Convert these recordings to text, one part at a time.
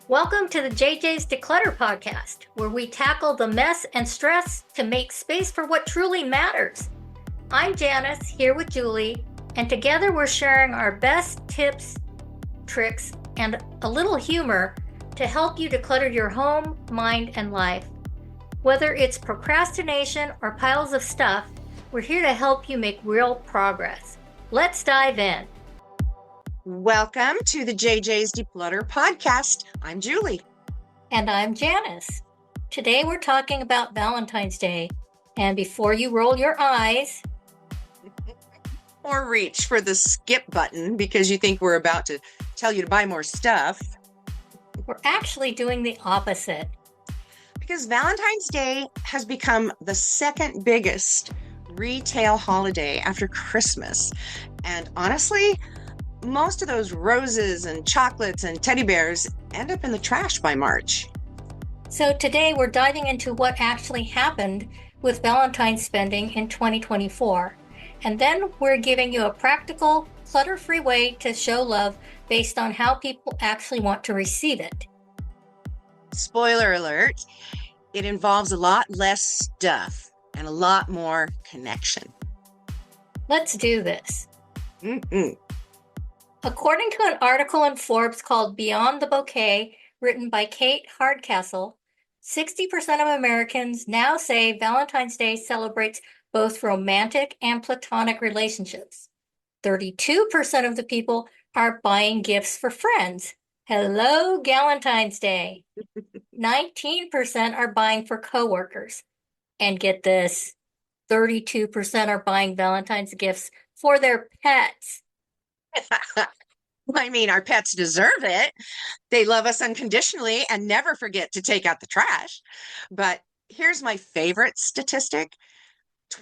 Welcome to the JJ's Declutter podcast, where we tackle the mess and stress to make space for what truly matters. I'm Janis, here with Julie, and together we're sharing our best tips, tricks, and a little humor to help you declutter your home, mind, and life. Whether it's procrastination or piles of stuff, we're here to help you make real progress. Let's dive in. Welcome to the JJ's Declutter podcast. I'm Julie. And I'm Janis. Today we're talking about Valentine's Day. And before you roll your eyes, or reach for the skip button because you think we're about to tell you to buy more stuff, we're actually doing the opposite. Because Valentine's Day has become the second biggest retail holiday after Christmas. And honestly, most of those roses and chocolates and teddy bears end up in the trash by March. So today we're diving into what actually happened with Valentine's spending in 2024. And then we're giving you a practical, clutter-free way to show love based on how people actually want to receive it. Spoiler alert, it involves a lot less stuff and a lot more connection. Let's do this. Mm-hmm. According to an article in Forbes called Beyond the Bouquet, written by Kate Hardcastle, 60% of Americans now say Valentine's Day celebrates both romantic and platonic relationships. 32% of the people are buying gifts for friends. Hello, Galentine's Day. 19% are buying for coworkers. And get this, 32% are buying Valentine's gifts for their pets. I mean, our pets deserve it. They love us unconditionally and never forget to take out the trash. But here's my favorite statistic.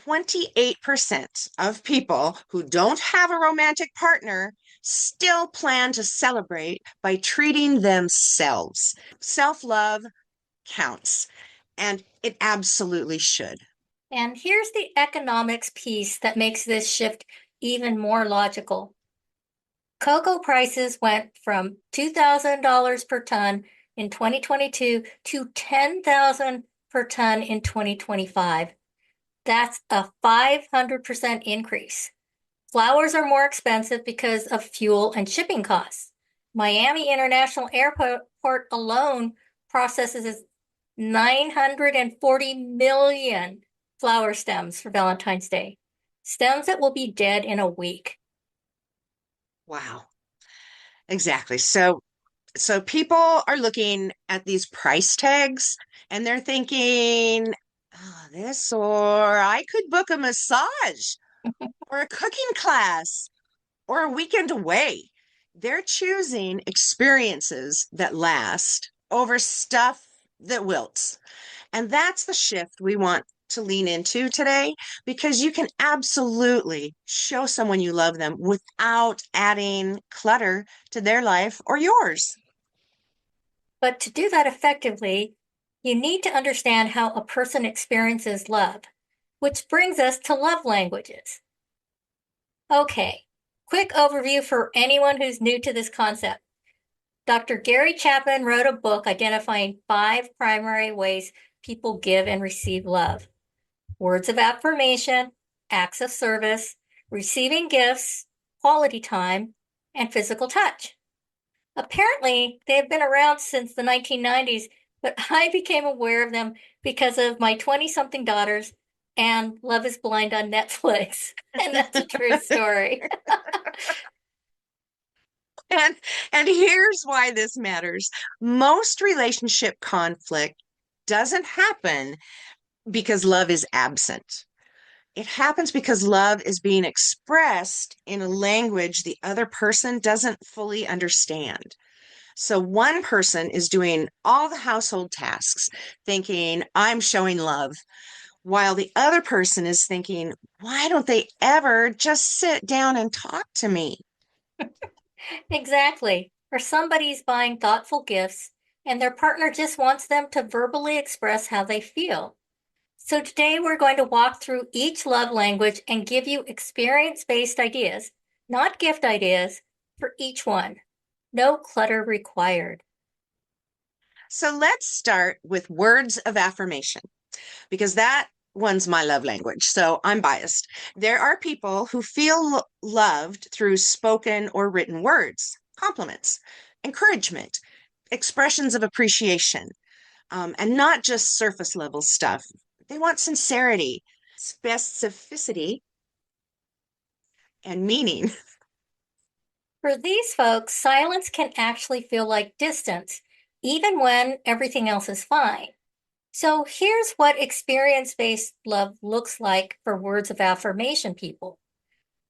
28% of people who don't have a romantic partner still plan to celebrate by treating themselves. Self-love counts, and it absolutely should. And here's the economics piece that makes this shift even more logical. Cocoa prices went from $2,000 per ton in 2022 to $10,000 per ton in 2025. That's a 500% increase. Flowers are more expensive because of fuel and shipping costs. Miami International Airport alone processes 940 million flower stems for Valentine's Day, stems that will be dead in a week. Wow. Exactly. So people are looking at these price tags and they're thinking, oh, this, or I could book a massage or a cooking class or a weekend away. They're choosing experiences that last over stuff that wilts. And that's the shift we want to lean into today, because you can absolutely show someone you love them without adding clutter to their life or yours. But to do that effectively, you need to understand how a person experiences love, which brings us to love languages. Okay, quick overview for anyone who's new to this concept. Dr. Gary Chapman wrote a book identifying 5 primary ways people give and receive love: words of affirmation, acts of service, receiving gifts, quality time, and physical touch. Apparently, they have been around since the 1990s, but I became aware of them because of my 20-something daughters and Love is Blind on Netflix. And that's a true story. And here's why this matters. Most relationship conflict doesn't happen because love is absent. It happens because love is being expressed in a language the other person doesn't fully understand. So one person is doing all the household tasks, thinking, I'm showing love, while the other person is thinking, why don't they ever just sit down and talk to me? Exactly. Or somebody's buying thoughtful gifts and their partner just wants them to verbally express how they feel. So today we're going to walk through each love language and give you experience-based ideas, not gift ideas, for each one. No clutter required. So let's start with words of affirmation because that one's my love language. So I'm biased. There are people who feel loved through spoken or written words, compliments, encouragement, expressions of appreciation, and not just surface level stuff. They want sincerity, specificity, and meaning. For these folks, silence can actually feel like distance, even when everything else is fine. So here's what experience-based love looks like for words of affirmation people.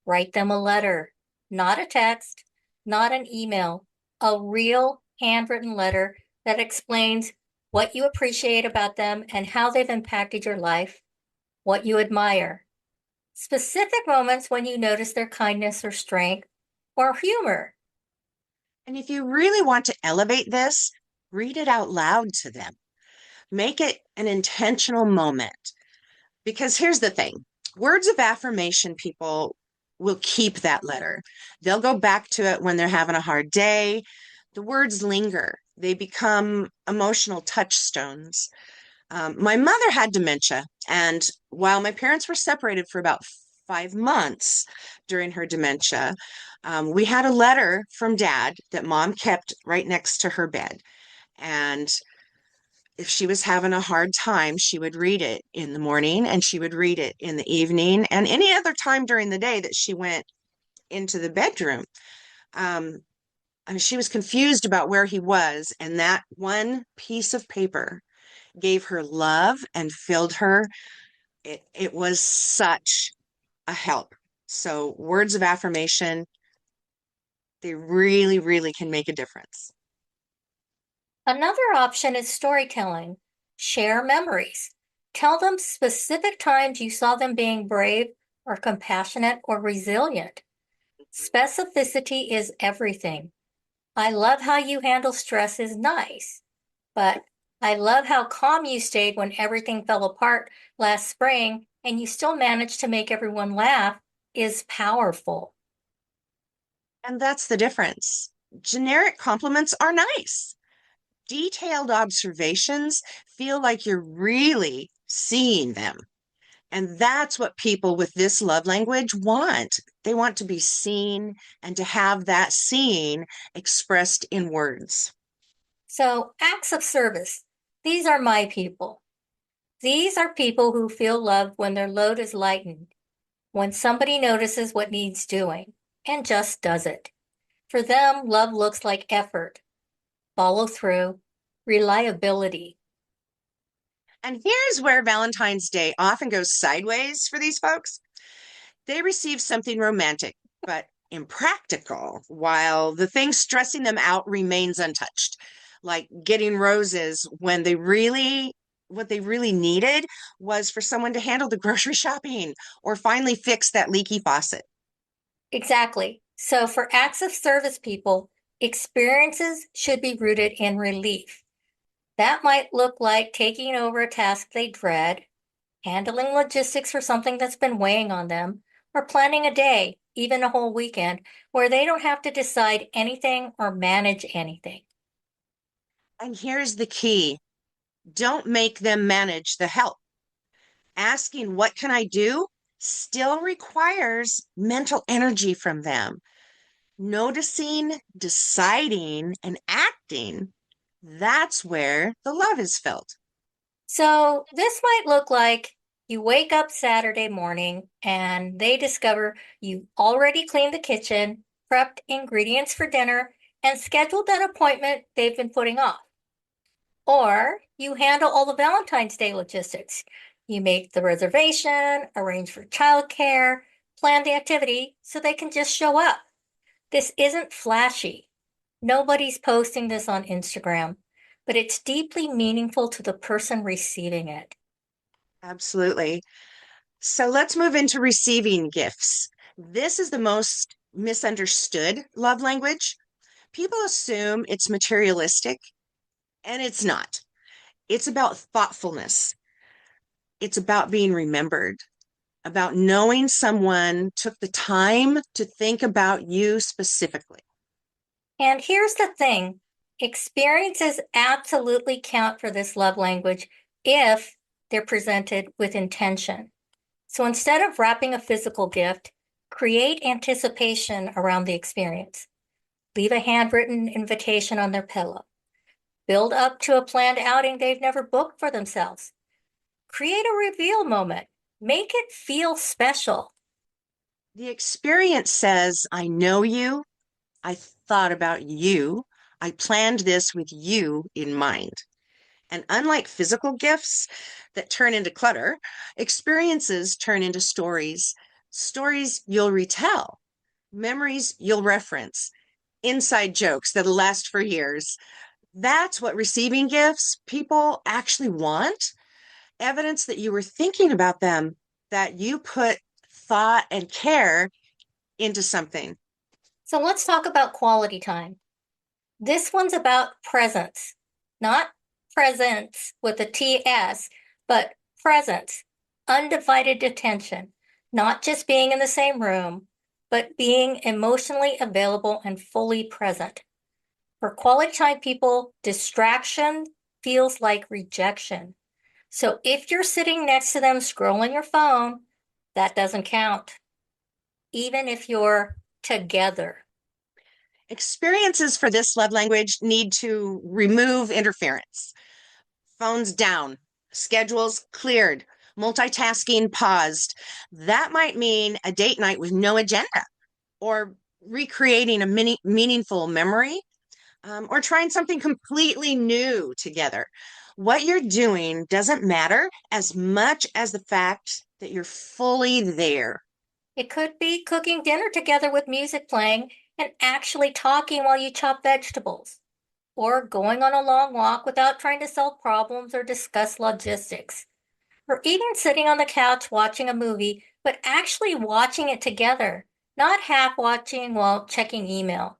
Write them a letter, not a text, not an email, a real handwritten letter that explains what you appreciate about them and how they've impacted your life, what you admire, specific moments when you notice their kindness or strength or humor. And if you really want to elevate this, read it out loud to them. Make it an intentional moment. Because here's the thing, words of affirmation people will keep that letter. They'll go back to it when they're having a hard day. The words linger, they become emotional touchstones. My mother had dementia, and while my parents were separated for about 5 months during her dementia, we had a letter from dad that mom kept right next to her bed. And if she was having a hard time, she would read it in the morning and she would read it in the evening and any other time during the day that she went into the bedroom. Um, I mean, she was confused about where he was, and that one piece of paper gave her love and filled her. It was such a help. So, words of affirmation, they really, really can make a difference. Another option is storytelling. Share memories. Tell them specific times you saw them being brave or compassionate or resilient. Specificity is everything. I love how you handle stress is nice, but I love how calm you stayed when everything fell apart last spring and you still managed to make everyone laugh is powerful. And that's the difference. Generic compliments are nice. Detailed observations feel like you're really seeing them. And that's what people with this love language want. They want to be seen and to have that seeing expressed in words. So, acts of service. These are my people. These are people who feel loved when their load is lightened, when somebody notices what needs doing and just does it. For them, love looks like effort, follow through, reliability. And here's where Valentine's Day often goes sideways for these folks. They receive something romantic, but impractical, while the thing stressing them out remains untouched, like getting roses when what they really needed was for someone to handle the grocery shopping or finally fix that leaky faucet. Exactly. So, for acts of service people, experiences should be rooted in relief. That might look like taking over a task they dread, handling logistics for something that's been weighing on them, or planning a day, even a whole weekend, where they don't have to decide anything or manage anything. And here's the key, don't make them manage the help. Asking, what can I do? Still requires mental energy from them. Noticing, deciding, and acting, that's where the love is felt. So, this might look like you wake up Saturday morning and they discover you already cleaned the kitchen, prepped ingredients for dinner, and scheduled that appointment they've been putting off. Or you handle all the Valentine's Day logistics. You make the reservation, arrange for childcare, plan the activity so they can just show up. This isn't flashy. Nobody's posting this on Instagram, but it's deeply meaningful to the person receiving it. Absolutely. So let's move into receiving gifts. This is the most misunderstood love language. People assume it's materialistic, and it's not. It's about thoughtfulness, it's about being remembered, about knowing someone took the time to think about you specifically. And here's the thing, Experiences absolutely count for this love language if they're presented with intention. So instead of wrapping a physical gift, create anticipation around the experience. Leave a handwritten invitation on their pillow. Build up to a planned outing they've never booked for themselves. Create a reveal moment. Make it feel special. The experience says, I know you, I thought about you, I planned this with you in mind. And unlike physical gifts that turn into clutter, experiences turn into stories. Stories you'll retell, memories you'll reference, inside jokes that'll last for years. That's what receiving gifts people actually want. Evidence that you were thinking about them, that you put thought and care into something. So let's talk about quality time. This one's about presence, not presence with a TS, but presence, undivided attention, not just being in the same room, but being emotionally available and fully present. For quality time people, distraction feels like rejection. So if you're sitting next to them scrolling your phone, that doesn't count, even if you're together. Experiences for this love language need to remove interference. Phones down, schedules cleared, multitasking paused. That might mean a date night with no agenda, or recreating a meaningful memory, or trying something completely new together. What you're doing doesn't matter as much as the fact that you're fully there. It could be cooking dinner together with music playing and actually talking while you chop vegetables, or going on a long walk without trying to solve problems or discuss logistics, or even sitting on the couch watching a movie, but actually watching it together, not half watching while checking email.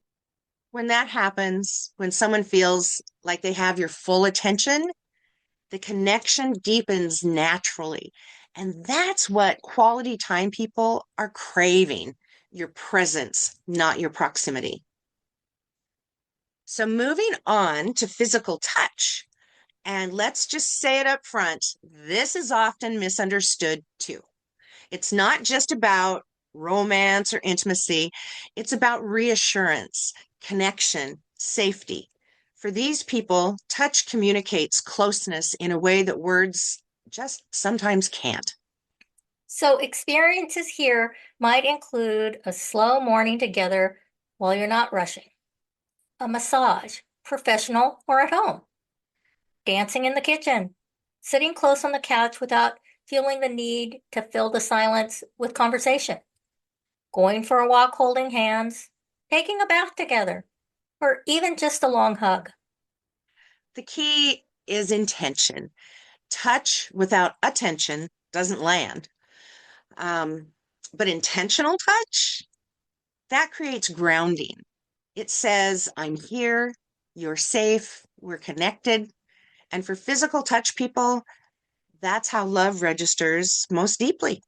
When that happens, when someone feels like they have your full attention, the connection deepens naturally. And that's what quality time people are craving, your presence, not your proximity. So, moving on to physical touch, and let's just say it up front, this is often misunderstood too. It's not just about romance or intimacy, it's about reassurance, connection, safety. For these people, touch communicates closeness in a way that words just sometimes can't. So, experiences here might include a slow morning together while you're not rushing, a massage, professional or at home, dancing in the kitchen, sitting close on the couch without feeling the need to fill the silence with conversation, going for a walk holding hands, taking a bath together, or even just a long hug. The key is intention. Touch without attention doesn't land. Um, but intentional touch, that creates grounding. It says, I'm here, you're safe, we're connected. And for physical touch people, that's how love registers most deeply.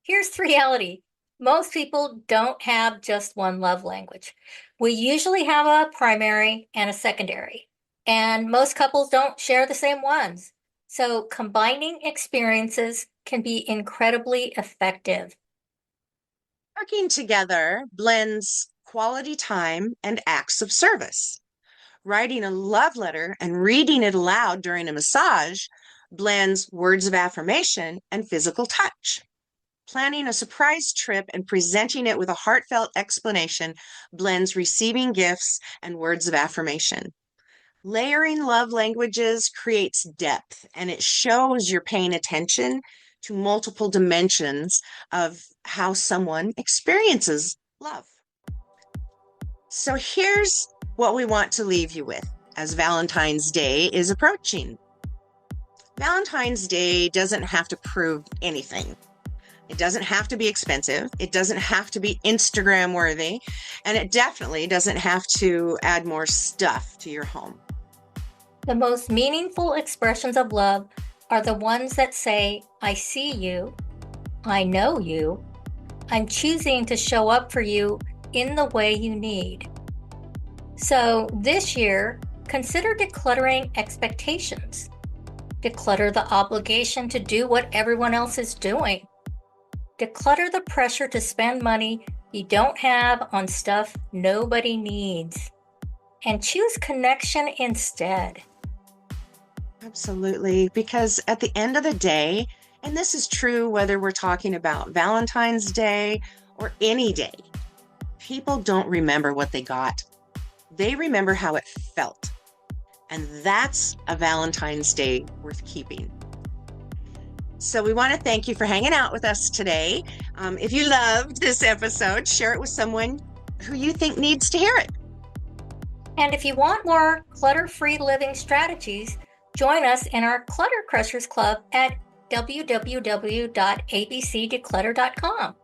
Here's the reality. Most people don't have just one love language. We usually have a primary and a secondary, and most couples don't share the same ones. So combining experiences can be incredibly effective. Working together blends quality time and acts of service. Writing a love letter and reading it aloud during a massage blends words of affirmation and physical touch. Planning a surprise trip and presenting it with a heartfelt explanation blends receiving gifts and words of affirmation. Layering love languages creates depth and it shows you're paying attention to multiple dimensions of how someone experiences love. So here's what we want to leave you with as Valentine's Day is approaching. Valentine's Day doesn't have to prove anything. It doesn't have to be expensive. It doesn't have to be Instagram worthy. And it definitely doesn't have to add more stuff to your home. The most meaningful expressions of love are the ones that say, I see you, I know you, I'm choosing to show up for you in the way you need. So this year, consider decluttering expectations. Declutter the obligation to do what everyone else is doing. Declutter the pressure to spend money you don't have on stuff nobody needs. And choose connection instead. Absolutely. Because at the end of the day, and this is true whether we're talking about Valentine's Day or any day, people don't remember what they got. They remember how it felt. And that's a Valentine's Day worth keeping. So we want to thank you for hanging out with us today. If you loved this episode, share it with someone who you think needs to hear it. And if you want more clutter-free living strategies, join us in our Clutter Crushers Club at www.abcdeclutter.com.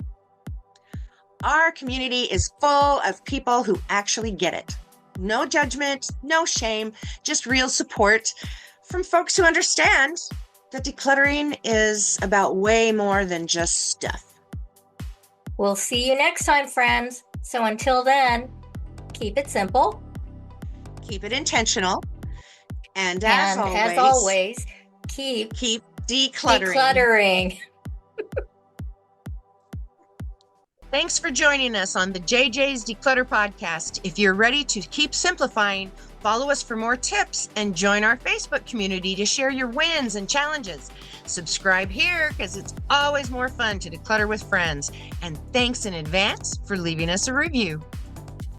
Our community is full of people who actually get it. No judgment, no shame, just real support from folks who understand that decluttering is about way more than just stuff. We'll see you next time, friends. So until then, keep it simple. Keep it intentional. And as always, keep decluttering. Thanks for joining us on the JJ's Declutter podcast. If you're ready to keep simplifying, follow us for more tips and join our Facebook community to share your wins and challenges. Subscribe here because it's always more fun to declutter with friends. And thanks in advance for leaving us a review.